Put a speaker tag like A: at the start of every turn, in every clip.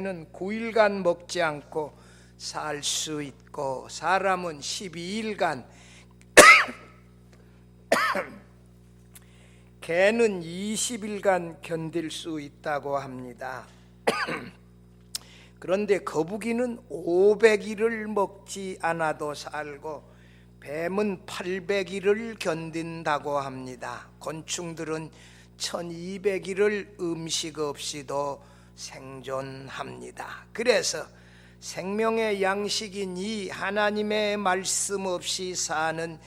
A: 개는 9일간 먹지 않고 살 수 있고 사람은 12일간 개는 20일간 견딜 수 있다고 합니다. 그런데 거북이는 500일을 먹지 않아도 살고 뱀은 800일을 견딘다고 합니다. 곤충들은 1200일을 음식 없이도 생존합니다. 그래서 생명의 양식인 이 하나님의 말씀 없이 사는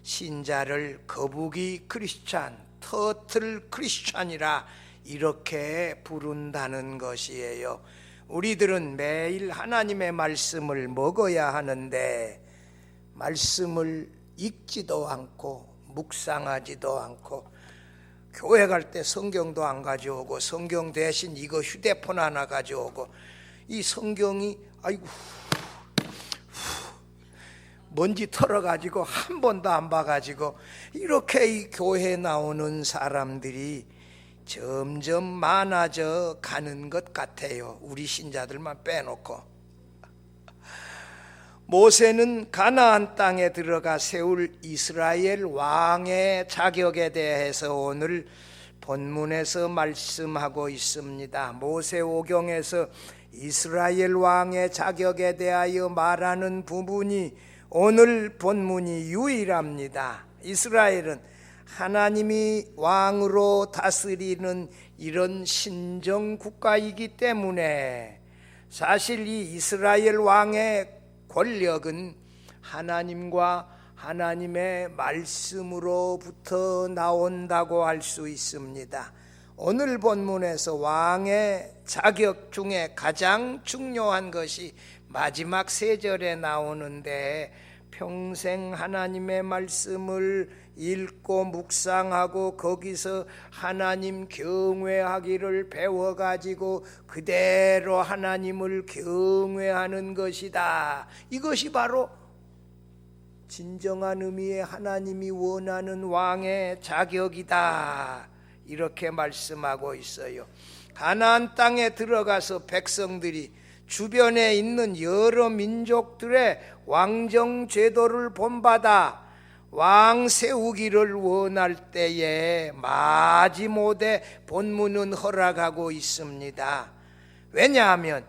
A: 신자를 거북이 크리스찬, 터틀 크리스찬이라 이렇게 부른다는 것이에요. 우리들은 매일 하나님의 말씀을 먹어야 하는데 말씀을 읽지도 않고 묵상하지도 않고 교회 갈 때 성경도 안 가져오고 성경 대신 이거 휴대폰 하나 가져오고 이 성경이 아이고 먼지 털어가지고 한 번도 안 봐가지고 이렇게 이 교회에 나오는 사람들이 점점 많아져 가는 것 같아요. 우리 신자들만 빼놓고. 모세는 가나안 땅에 들어가 세울 이스라엘 왕의 자격에 대해서 오늘 본문에서 말씀하고 있습니다. 모세오경에서 이스라엘 왕의 자격에 대하여 말하는 부분이 오늘 본문이 유일합니다. 이스라엘은 하나님이 왕으로 다스리는 이런 신정 국가이기 때문에 사실 이 이스라엘 왕의 권력은 하나님과 하나님의 말씀으로부터 나온다고 할 수 있습니다. 오늘 본문에서 왕의 자격 중에 가장 중요한 것이 마지막 세 절에 나오는데 평생 하나님의 말씀을 읽고 묵상하고 거기서 하나님 경외하기를 배워가지고 그대로 하나님을 경외하는 것이다. 이것이 바로 진정한 의미의 하나님이 원하는 왕의 자격이다. 이렇게 말씀하고 있어요. 가나안 땅에 들어가서 백성들이 주변에 있는 여러 민족들의 왕정 제도를 본받아 왕 세우기를 원할 때에 마지못해 본문은 허락하고 있습니다. 왜냐하면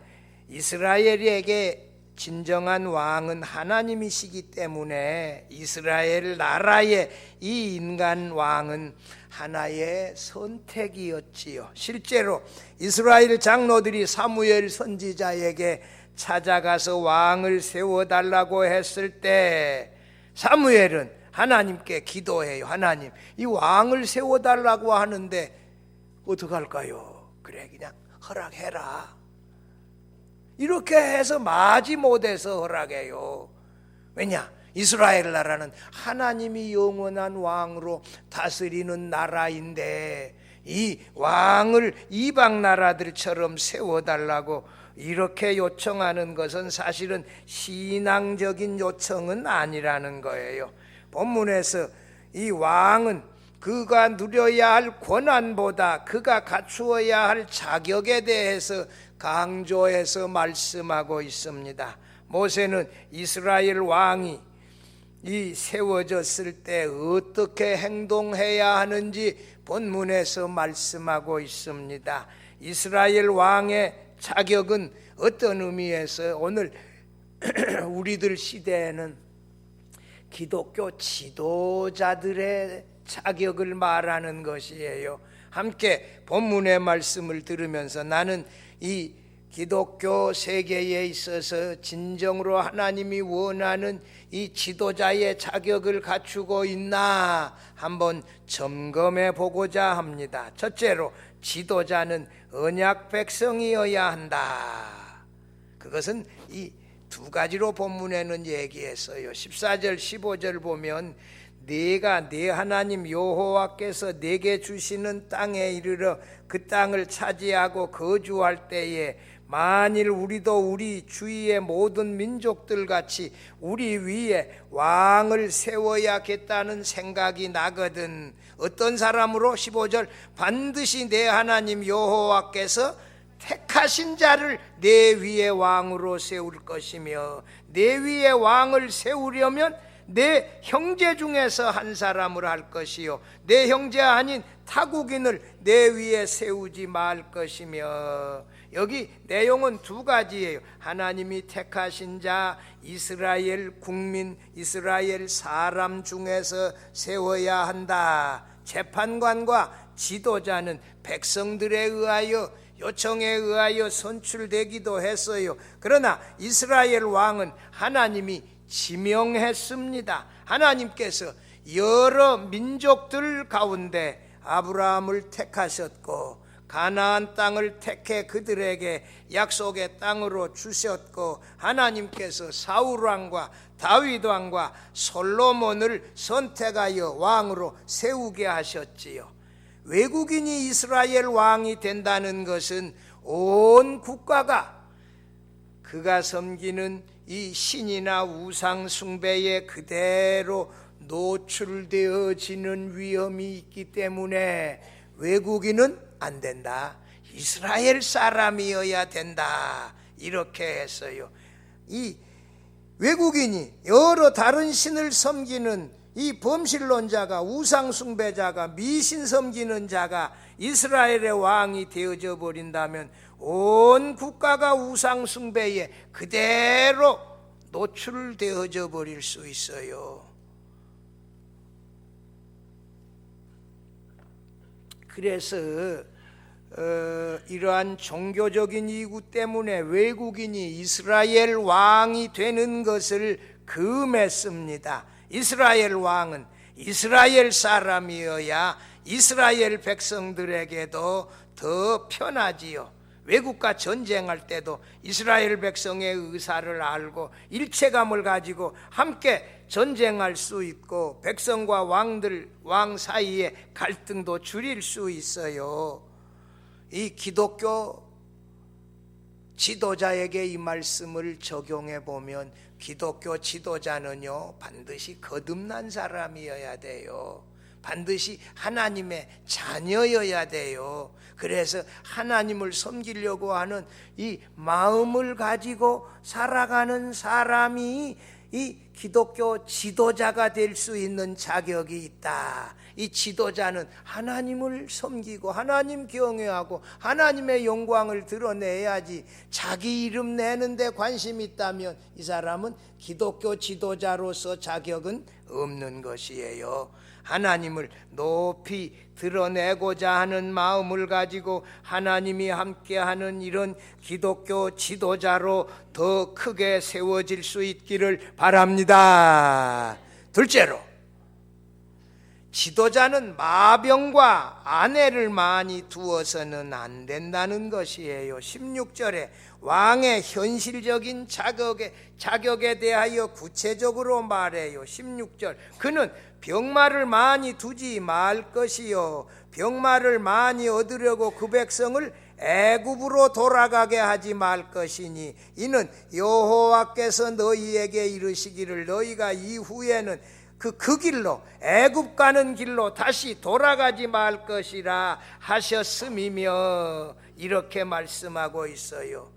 A: 이스라엘에게 진정한 왕은 하나님이시기 때문에 이스라엘 나라의 이 인간 왕은 하나의 선택이었지요. 실제로 이스라엘 장로들이 사무엘 선지자에게 찾아가서 왕을 세워달라고 했을 때 사무엘은 하나님께 기도해요. 하나님, 이 왕을 세워달라고 하는데 어떡할까요? 그래, 그냥 허락해라. 이렇게 해서 마지못해서 허락해요. 왜냐? 이스라엘 나라는 하나님이 영원한 왕으로 다스리는 나라인데 이 왕을 이방 나라들처럼 세워달라고 이렇게 요청하는 것은 사실은 신앙적인 요청은 아니라는 거예요. 본문에서 이 왕은 그가 누려야 할 권한보다 그가 갖추어야 할 자격에 대해서 강조해서 말씀하고 있습니다. 모세는 이스라엘 왕이 이 세워졌을 때 어떻게 행동해야 하는지 본문에서 말씀하고 있습니다. 이스라엘 왕의 자격은 어떤 의미에서 오늘 우리들 시대에는 기독교 지도자들의 자격을 말하는 것이에요. 함께 본문의 말씀을 들으면서 나는 이 기독교 세계에 있어서 진정으로 하나님이 원하는 이 지도자의 자격을 갖추고 있나 한번 점검해 보고자 합니다. 첫째로 지도자는 언약 백성이어야 한다. 그것은 이 두 가지로 본문에는 얘기했어요. 14절 15절 보면 네가 네 하나님 여호와께서 네게 주시는 땅에 이르러 그 땅을 차지하고 거주할 때에 만일 우리도 우리 주위의 모든 민족들 같이 우리 위에 왕을 세워야겠다는 생각이 나거든. 어떤 사람으로? 15절 반드시 내 하나님 여호와께서 택하신 자를 내 위에 왕으로 세울 것이며, 내 위에 왕을 세우려면 내 형제 중에서 한 사람을 할 것이요, 내 형제 아닌 타국인을 내 위에 세우지 말 것이며. 여기 내용은 두 가지예요. 하나님이 택하신 자, 이스라엘 국민, 이스라엘 사람 중에서 세워야 한다. 재판관과 지도자는 백성들에 의하여, 요청에 의하여 선출되기도 했어요. 그러나 이스라엘 왕은 하나님이 지명했습니다. 하나님께서 여러 민족들 가운데 아브라함을 택하셨고, 가나안 땅을 택해 그들에게 약속의 땅으로 주셨고, 하나님께서 사울 왕과 다윗 왕과 솔로몬을 선택하여 왕으로 세우게 하셨지요. 외국인이 이스라엘 왕이 된다는 것은 온 국가가 그가 섬기는 이 신이나 우상 숭배에 그대로 노출되어지는 위험이 있기 때문에 외국인은 안 된다. 이스라엘 사람이어야 된다. 이렇게 했어요. 이 외국인이 여러 다른 신을 섬기는 이 범신론자가, 우상 숭배자가, 미신 섬기는 자가 이스라엘의 왕이 되어져 버린다면 온 국가가 우상 숭배에 그대로 노출되어져 버릴 수 있어요. 그래서 이러한 종교적인 이유 때문에 외국인이 이스라엘 왕이 되는 것을 금했습니다. 이스라엘 왕은 이스라엘 사람이어야 이스라엘 백성들에게도 더 편하지요. 외국과 전쟁할 때도 이스라엘 백성의 의사를 알고 일체감을 가지고 함께 전쟁할 수 있고, 백성과 왕 사이에 갈등도 줄일 수 있어요. 이 기독교 지도자에게 이 말씀을 적용해 보면, 기독교 지도자는요 반드시 거듭난 사람이어야 돼요. 반드시 하나님의 자녀여야 돼요. 그래서 하나님을 섬기려고 하는 이 마음을 가지고 살아가는 사람이 이 기독교 지도자가 될 수 있는 자격이 있다. 이 지도자는 하나님을 섬기고 하나님 경외하고 하나님의 영광을 드러내야지, 자기 이름 내는데 관심이 있다면 이 사람은 기독교 지도자로서 자격은 없는 것이에요. 하나님을 높이 드러내고자 하는 마음을 가지고 하나님이 함께하는 이런 기독교 지도자로 더 크게 세워질 수 있기를 바랍니다. 둘째로, 지도자는 마병과 아내를 많이 두어서는 안 된다는 것이에요. 16절에 왕의 현실적인 자격에 대하여 구체적으로 말해요. 16절, 그는 병마를 많이 두지 말 것이요, 병마를 많이 얻으려고 그 백성을 애굽으로 돌아가게 하지 말 것이니, 이는 여호와께서 너희에게 이르시기를 너희가 이후에는 그 길로, 애굽 가는 길로 다시 돌아가지 말 것이라 하셨음이며, 이렇게 말씀하고 있어요.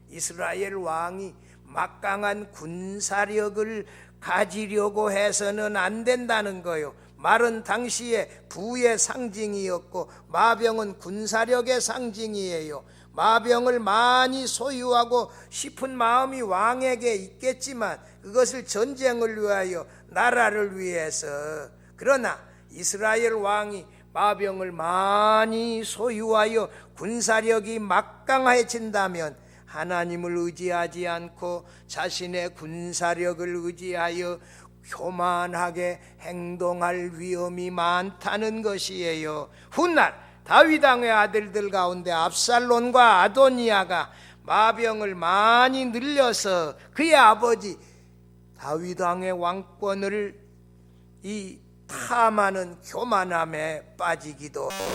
A: 이스라엘 왕이 막강한 군사력을 가지려고 해서는 안 된다는 거요. 말은 당시에 부의 상징이었고 마병은 군사력의 상징이에요. 마병을 많이 소유하고 싶은 마음이 왕에게 있겠지만 그것을 전쟁을 위하여, 나라를 위해서. 그러나 이스라엘 왕이 마병을 많이 소유하여 군사력이 막강해진다면 하나님을 의지하지 않고 자신의 군사력을 의지하여 교만하게 행동할 위험이 많다는 것이에요. 훗날 다윗 왕의 아들들 가운데 압살론과 아도니아가 마병을 많이 늘려서 그의 아버지 다윗 왕의 왕권을 이 탐하는 교만함에 빠지기도